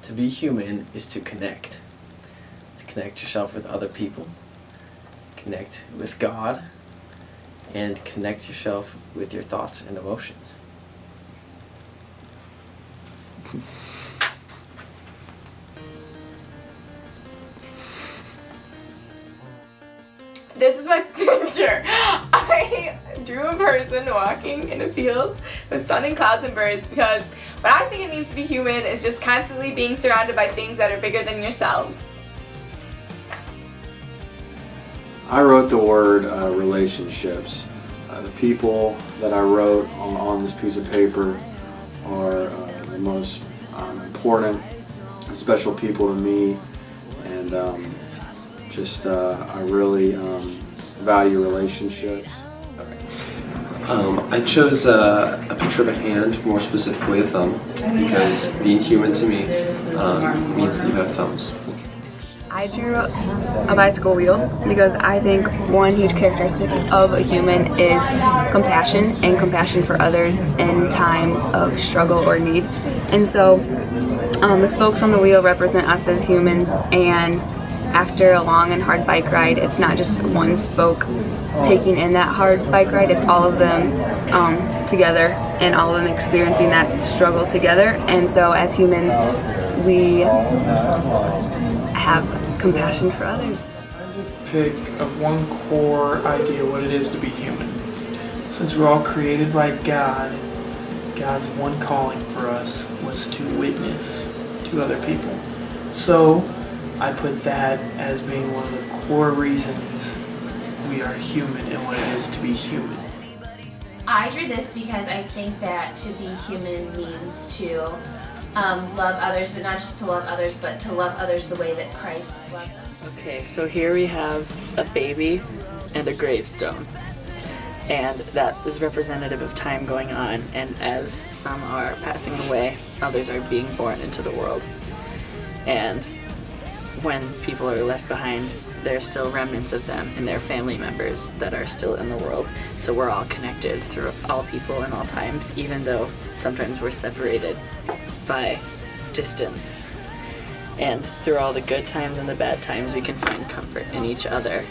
To be human is to connect. To connect yourself with other people, connect with God, and connect yourself with your thoughts and emotions. This is my picture. I drew a person walking in a field with sun and clouds and birds because what I think it means to be human is just constantly being surrounded by things that are bigger than yourself. I wrote the word relationships. The people that I wrote on this piece of paper are the most important and special people to me, and I really value relationships. I chose a picture of a hand, more specifically a thumb, because being human to me means that you have thumbs. I drew a bicycle wheel because I think one huge characteristic of a human is compassion and compassion for others in times of struggle or need. And so the spokes on the wheel represent us as humans, and after a long and hard bike ride, it's not just one spoke taking in that hard bike ride, it's all of them together and all of them experiencing that struggle together. And so as humans, we have compassion for others. I had to pick one core idea what it is to be human. Since we're all created by God, God's one calling for us was to witness to other people. So I put that as being one of the core reasons we are human and what it is to be human. I drew this because I think that to be human means to love others, but not just to love others, but to love others the way that Christ loves us. Okay, so here we have a baby and a gravestone. And that is representative of time going on, and as some are passing away, others are being born into the world. And when people are left behind, there are still remnants of them and their family members that are still in the world. So we're all connected through all people and all times, even though sometimes we're separated by distance. And through all the good times and the bad times, we can find comfort in each other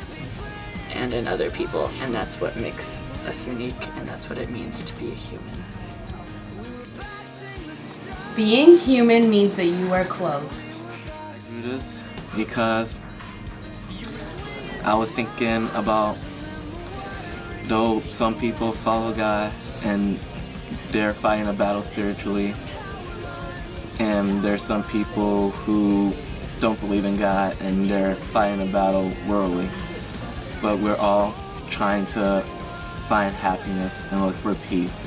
and in other people, and that's what makes us unique, and that's what it means to be a human. Being human means that you wear clothes. I do this because I was thinking about, though some people follow God and they're fighting a battle spiritually, and there's some people who don't believe in God and they're fighting a battle worldly, but we're all trying to find happiness and look for peace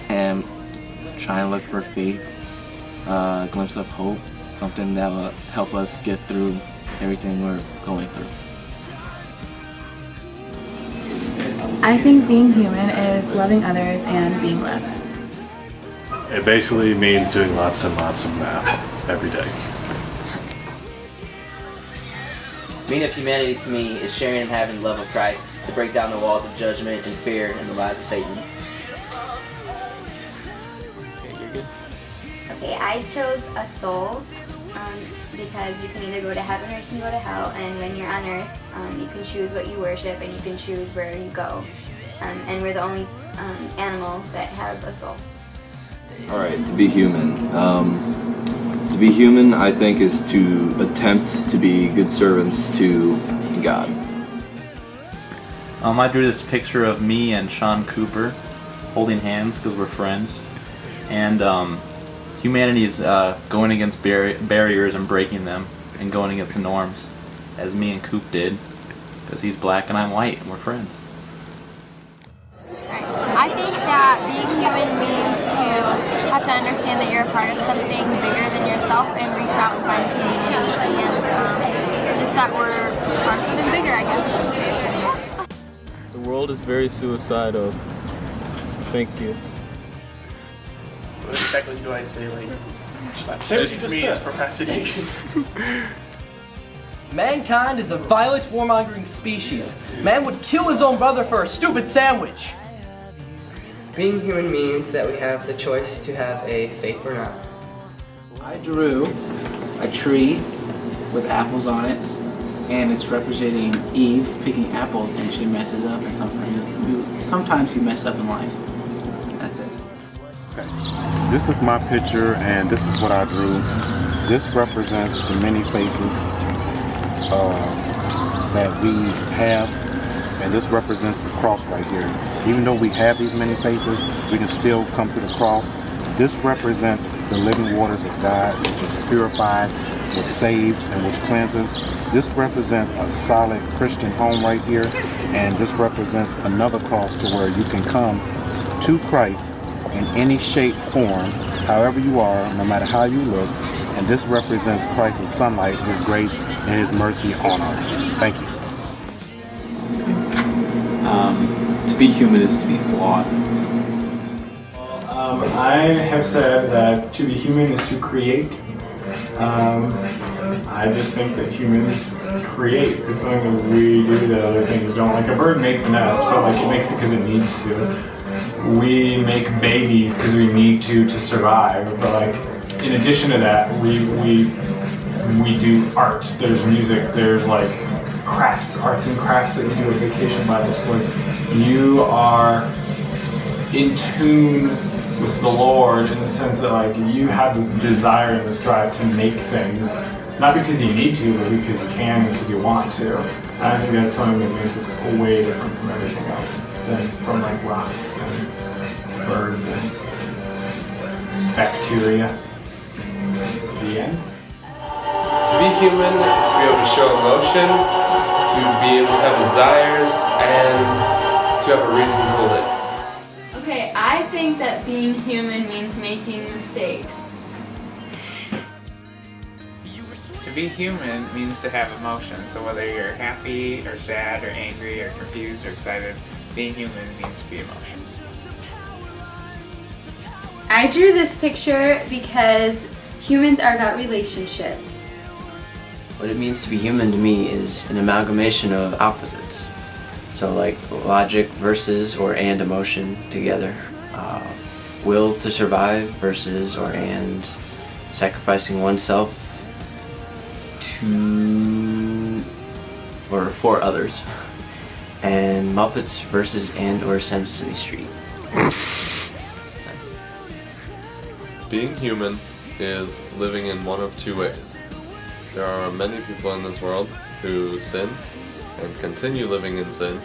and trying to look for faith, a glimpse of hope, something that will help us get through everything we're going through. I think being human is loving others and being loved. It basically means doing lots and lots of math every day. Meaning of humanity to me is sharing and having the love of Christ to break down the walls of judgment and fear and the lies of Satan. Okay, you're good. Okay, I chose a soul because you can either go to heaven or you can go to hell, and when you're on earth, you can choose what you worship and you can choose where you go. And we're the only animal that have a soul. Alright, to be human. To be human, I think, is to attempt to be good servants to God. I drew this picture of me and Sean Cooper holding hands because we're friends. And humanity is going against barriers and breaking them and going against the norms, as me and Coop did, because he's black and I'm white and we're friends. I think that being human means to have to understand that you're a part of something bigger than yourself and reach out and find community, and just that we're part of something bigger, I guess. The world is very suicidal. Thank you. What exactly do I say? Just me is procrastination. Mankind is a violent, warmongering species. Man would kill his own brother for a stupid sandwich. Being human means that we have the choice to have a faith or not. I drew a tree with apples on it, and it's representing Eve picking apples, and she messes up, and sometimes you mess up in life. That's it. Okay. This is my picture, and this is what I drew. This represents the many faces that we have, and this represents the cross right here. Even though we have these many faces, we can still come to the cross. This represents the living waters of God, which is purified, which saves, and which cleanses. This represents a solid Christian home right here, and this represents another cross to where you can come to Christ in any shape, form, however you are, no matter how you look, and this represents Christ's sunlight, His grace, and His mercy on us. Thank you. To be human is to be flawed. I have said that to be human is to create. I just think that humans create. It's something that we do that other things don't. Like a bird makes a nest, but like it makes it because it needs to. We make babies because we need to survive. But like in addition to that, we do art. There's music. There's like crafts, arts and crafts that you do at Vacation Bible School. You are in tune with the Lord in the sense that like you have this desire and this drive to make things, not because you need to, but because you can, because you want to. And I think that's something that makes us way different from everything else than from like rocks and birds and bacteria. The end. To be human is to be able to show emotion, to be able to have desires, and to have a reason to live. Okay, I think that being human means making mistakes. To be human means to have emotions, so whether you're happy or sad or angry or confused or excited, being human means to be emotions. I drew this picture because humans are about relationships. What it means to be human to me is an amalgamation of opposites. So like logic versus or and emotion together. Will to survive versus or and sacrificing oneself to or for others. And Muppets versus and or Sesame Street. Being human is living in one of two ways. There are many people in this world who sin and continue living in sin.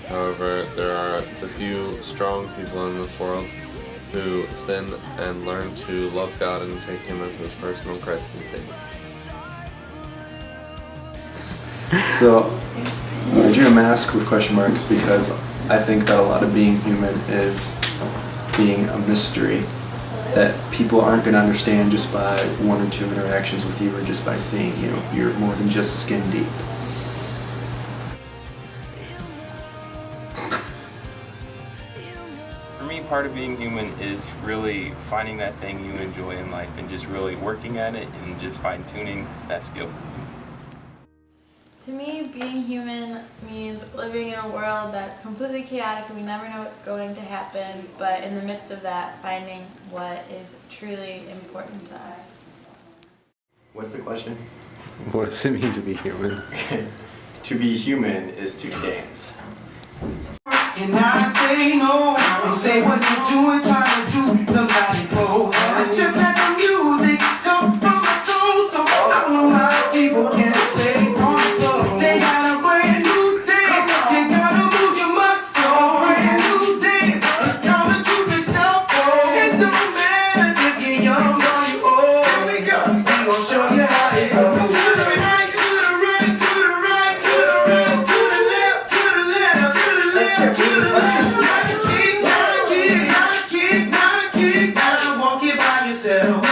However, there are the few strong people in this world who sin and learn to love God and take Him as His personal Christ and Savior. So, I drew a mask with question marks because I think that a lot of being human is being a mystery that people aren't going to understand just by one or two interactions with you or just by seeing you. You're more than just skin deep. For me, part of being human is really finding that thing you enjoy in life and just really working at it and just fine-tuning that skill. To me, being human means living in a world that's completely chaotic and we never know what's going to happen, but in the midst of that, finding what is truly important to us. What's the question? What does it mean to be human? To be human is to dance. And I say no, and say what you're doing, trying to do somebody more. And just let the music come from my soul, so I know my people can stay on the floor. They got a brand new dance, you gotta move your muscle. Brand new dance, it's time to do this stuff. It don't matter if you're young or you're old. Here we go, we gon' show you how it goes. To the right, to the right, to the right, to the right, to the left, to the left, to the left, to the left. Gotta kick, gotta walk it by yourself.